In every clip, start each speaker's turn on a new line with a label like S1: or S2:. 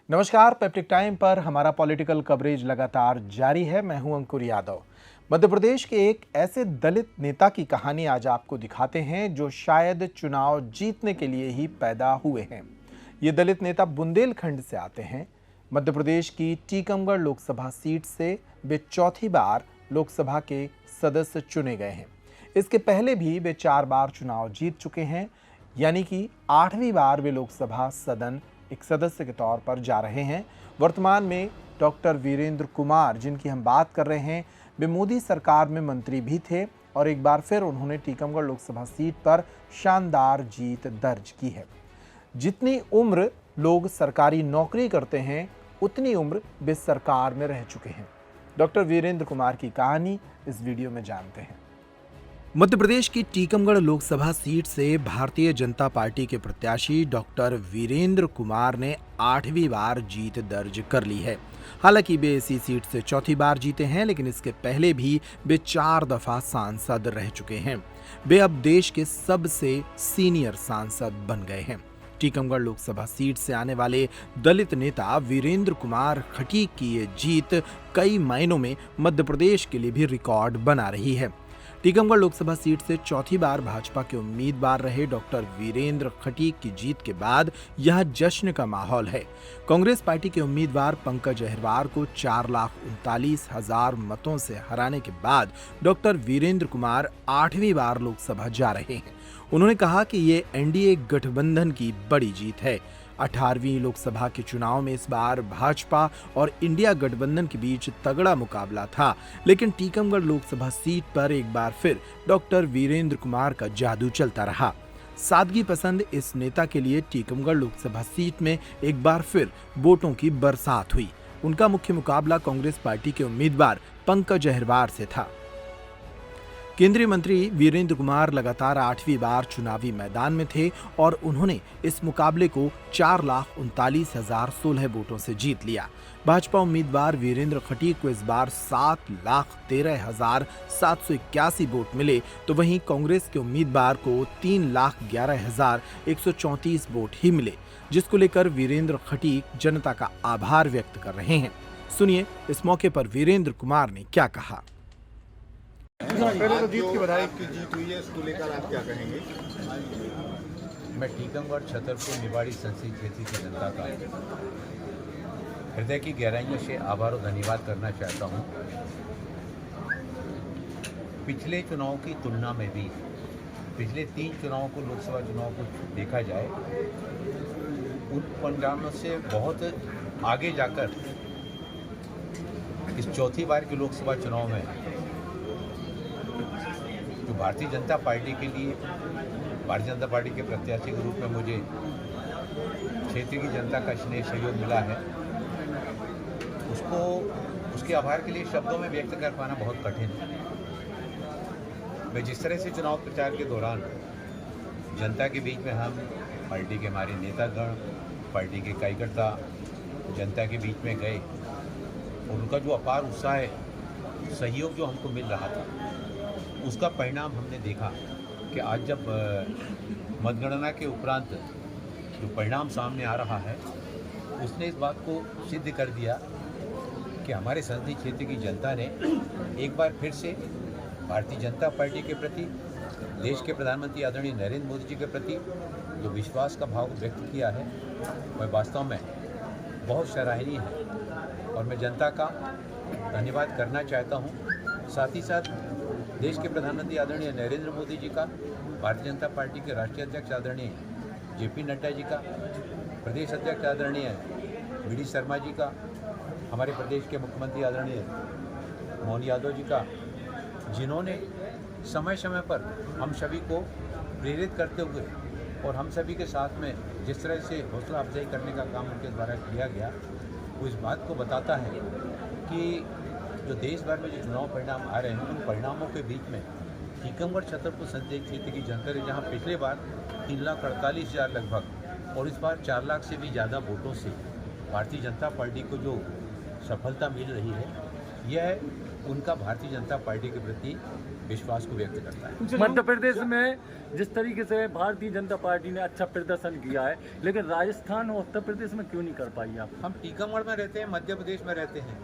S1: नमस्कार। Peptic time पर हमारा पॉलिटिकल कवरेज लगातार जारी है। मैं हूं अंकुर यादव। मध्य प्रदेश के एक ऐसे दलित नेता की कहानी आज आपको दिखाते हैं जो शायद चुनाव जीतने के लिए ही पैदा हुए हैं। ये दलित नेता बुंदेलखंड से आते हैं। मध्य प्रदेश की टीकमगढ़ लोकसभा सीट से वे चौथी बार लोकसभा के सदस्य चुने गए हैं। इसके पहले भी वे 4 बार चुनाव जीत चुके हैं, यानी कि 8वीं बार वे लोकसभा सदन एक सदस्य के तौर पर जा रहे हैं। वर्तमान में डॉक्टर वीरेंद्र कुमार, जिनकी हम बात कर रहे हैं, वे मोदी सरकार में मंत्री भी थे और एक बार फिर उन्होंने टीकमगढ़ लोकसभा सीट पर शानदार जीत दर्ज की है। जितनी उम्र लोग सरकारी नौकरी करते हैं, उतनी उम्र वे सरकार में रह चुके हैं। डॉक्टर वीरेंद्र कुमार की कहानी इस वीडियो में जानते हैं। मध्य प्रदेश की टीकमगढ़ लोकसभा सीट से भारतीय जनता पार्टी के प्रत्याशी डॉक्टर वीरेंद्र कुमार ने 8वीं बार जीत दर्ज कर ली है। हालांकि वे इसी सीट से चौथी बार जीते हैं, लेकिन इसके पहले भी वे 4 दफा सांसद रह चुके हैं। वे अब देश के सबसे सीनियर सांसद बन गए हैं। टीकमगढ़ लोकसभा सीट से आने वाले दलित नेता वीरेंद्र कुमार खटीक की ये जीत कई मायनों में मध्य प्रदेश के लिए भी रिकॉर्ड बना रही है। टीकमगढ़ लोकसभा सीट से चौथी बार भाजपा के उम्मीदवार रहे डॉक्टर वीरेंद्र खटीक की जीत के बाद यह जश्न का माहौल है। कांग्रेस पार्टी के उम्मीदवार पंकज अहिरवार को 4,39,000 मतों से हराने के बाद डॉक्टर वीरेंद्र कुमार 8वीं बार लोकसभा जा रहे हैं। उन्होंने कहा कि ये एनडीए गठबंधन की बड़ी जीत है। 18वीं लोकसभा के चुनाव में इस बार भाजपा और इंडिया गठबंधन के बीच तगड़ा मुकाबला था, लेकिन टीकमगढ़ लोकसभा सीट पर एक बार फिर डॉक्टर वीरेंद्र कुमार का जादू चलता रहा। सादगी पसंद इस नेता के लिए टीकमगढ़ लोकसभा सीट में एक बार फिर वोटों की बरसात हुई। उनका मुख्य मुकाबला कांग्रेस पार्टी के उम्मीदवार पंकज अहिरवार से था। केंद्रीय मंत्री वीरेंद्र कुमार लगातार 8वीं बार चुनावी मैदान में थे और उन्होंने इस मुकाबले को 4,39,016 वोटों से जीत लिया। भाजपा उम्मीदवार वीरेंद्र खटीक को इस बार 7,13,781 वोट मिले, तो वहीं कांग्रेस के उम्मीदवार को 3,11,134 वोट ही मिले, जिसको लेकर वीरेंद्र खटीक जनता का आभार व्यक्त कर रहे हैं। सुनिए इस मौके पर वीरेंद्र कुमार ने क्या कहा।
S2: पहले तो जीत की बधाई। की जीत हुई है, इसको लेकर आप क्या कहेंगे?
S3: मैं टीकमगढ़ छतरपुर निवाड़ी संसदीय क्षेत्र की जनता का हृदय की गहराइयों से आभार और धन्यवाद करना चाहता हूं। पिछले चुनाव की तुलना में भी पिछले 3 चुनावों को, लोकसभा चुनाव को देखा जाए, उन परिणामों से बहुत आगे जाकर इस चौथी बार के लोकसभा चुनाव में जो भारतीय जनता पार्टी के लिए, भारतीय जनता पार्टी के प्रत्याशी के रूप में मुझे क्षेत्र की जनता का स्नेह सहयोग मिला है, उसके आभार के लिए शब्दों में व्यक्त कर पाना बहुत कठिन है। मैं जिस तरह से चुनाव प्रचार के दौरान जनता के बीच में हम पार्टी के हमारे नेतागण, पार्टी के कार्यकर्ता जनता के बीच में गए और उनका जो अपार उत्साह है, सहयोग जो हमको मिल रहा था, उसका परिणाम हमने देखा कि आज जब मतगणना के उपरांत जो परिणाम सामने आ रहा है, उसने इस बात को सिद्ध कर दिया कि हमारे संसदीय क्षेत्र की जनता ने एक बार फिर से भारतीय जनता पार्टी के प्रति, देश के प्रधानमंत्री आदरणीय नरेंद्र मोदी जी के प्रति जो विश्वास का भाव व्यक्त किया है, वह वास्तव में बहुत सराहनीय है और मैं जनता का धन्यवाद करना चाहता हूँ। साथ ही साथ देश के प्रधानमंत्री आदरणीय नरेंद्र मोदी जी का, भारतीय जनता पार्टी के राष्ट्रीय अध्यक्ष आदरणीय जेपी नड्डा जी का, प्रदेश अध्यक्ष आदरणीय वी.डी. शर्मा जी का, हमारे प्रदेश के मुख्यमंत्री आदरणीय मोहन यादव जी का, जिन्होंने समय समय पर हम सभी को प्रेरित करते हुए और हम सभी के साथ में जिस तरह से हौसला अफजाई करने का काम उनके द्वारा किया गया, वो इस बात को बताता है कि जो देश भर में जो चुनाव परिणाम आ रहे हैं, उन परिणामों के बीच में टीकमगढ़ छतरपुर संसदीय क्षेत्र की जनता ने, जहां पिछले बार 3,48,000 लगभग और इस बार 4 लाख से भी ज़्यादा वोटों से भारतीय जनता पार्टी को जो सफलता मिल रही है, यह उनका भारतीय जनता पार्टी के प्रति विश्वास को व्यक्त करता है।
S4: मध्य प्रदेश में जिस तरीके से भारतीय जनता पार्टी ने अच्छा प्रदर्शन किया है, लेकिन राजस्थान और उत्तर प्रदेश में क्यों नहीं कर पाई आप?
S3: हम टीकमगढ़ में रहते हैं, मध्य प्रदेश में रहते हैं,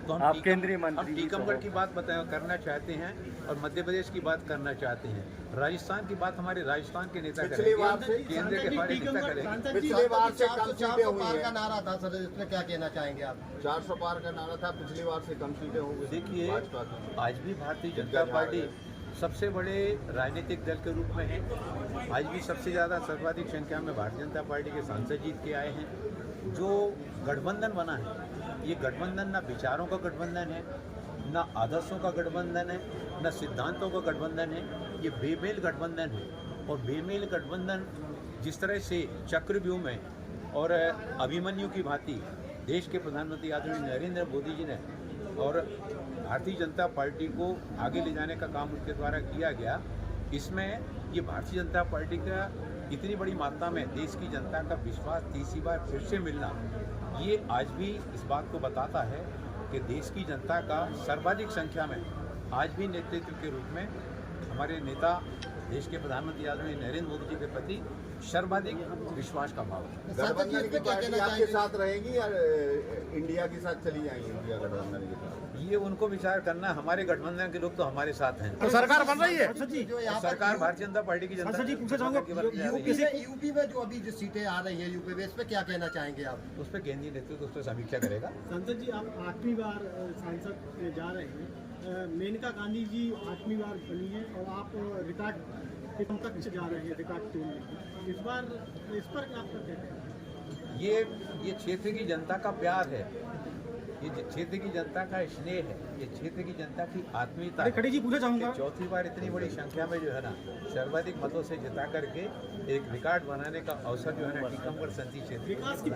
S3: तो
S4: आप केंद्रीय मंत्री
S3: हम टीकमगढ़ की बात करना चाहते हैं और मध्य प्रदेश की बात करना चाहते हैं। राजस्थान की बात हमारे राजस्थान के नेता करेंगे, केंद्र के हमारे नेता करेंगे।
S2: पिछली बार से कम सीटें हुई
S5: पार का
S2: है।
S5: नारा था सर, इसमें क्या कहना चाहेंगे आप?
S2: 400 पार का नारा था, पिछली बार से कम सीटें हो गई।
S3: देखिए,
S2: भाजपा की।
S3: आज भी भारतीय जनता पार्टी सबसे बड़े राजनीतिक दल के रूप में है। आज भी सबसे ज़्यादा सर्वाधिक संख्या में भारतीय जनता पार्टी के सांसद जीत के आए हैं। जो गठबंधन बना है, ये गठबंधन ना विचारों का गठबंधन है, ना आदर्शों का गठबंधन है, ना सिद्धांतों का गठबंधन है। ये बेमेल गठबंधन है। और बेमेल गठबंधन जिस तरह से चक्रव्यूह में और अभिमन्यु की भांति देश के प्रधानमंत्री आदरणीय नरेंद्र मोदी जी ने और भारतीय जनता पार्टी को आगे ले जाने का काम उनके द्वारा किया गया, इसमें ये भारतीय जनता पार्टी का इतनी बड़ी मात्रा में देश की जनता का विश्वास तीसरी बार फिर से मिलना, ये आज भी इस बात को बताता है कि देश की जनता का सर्वाधिक संख्या में आज भी नेतृत्व के रूप में हमारे नेता देश के प्रधानमंत्री आदरणीय नरेंद्र मोदी जी के प्रति सर्वाधिक विश्वास का भाव है।
S2: गठबंधन की पार्टी आपके साथ रहेगी या इंडिया के साथ चली जाएंगी? इंडिया गठबंधन के साथ
S3: ये उनको विचार करना, हमारे गठबंधन के लोग तो हमारे साथ हैं।
S2: तो सरकार बन रही है।
S3: सरकार भारतीय जनता पार्टी की जनता
S5: यूपी में जो अभी जो सीटें आ रही है यूपी में, इस पे क्या कहना चाहेंगे आप?
S3: उस पर केंद्रीय नेतृत्व उस पर समीक्षा करेगा।
S6: सांसद जी, आप 8वीं बार सांसद जा रहे हैं। मेनका गांधी जी 8वीं बार बनी है और आप रिकॉर्ड तक जा रहे हैं, रिकॉर्ड तोड़ने। इस बार इस पर क्या आपका कहना है?
S3: ये क्षेत्र की जनता का प्यार है, ये क्षेत्र की जनता का स्नेह है, ये क्षेत्र की जनता की आत्मीयता है।
S6: खड़ी जी पूछना चाहूँगा,
S3: चौथी बार इतनी बड़ी संख्या में जो है ना सर्वाधिक मतों से जिता करके एक रिकॉर्ड बनाने का अवसर जो है ना टीकमगढ़ संसदीय क्षेत्र
S6: विकास की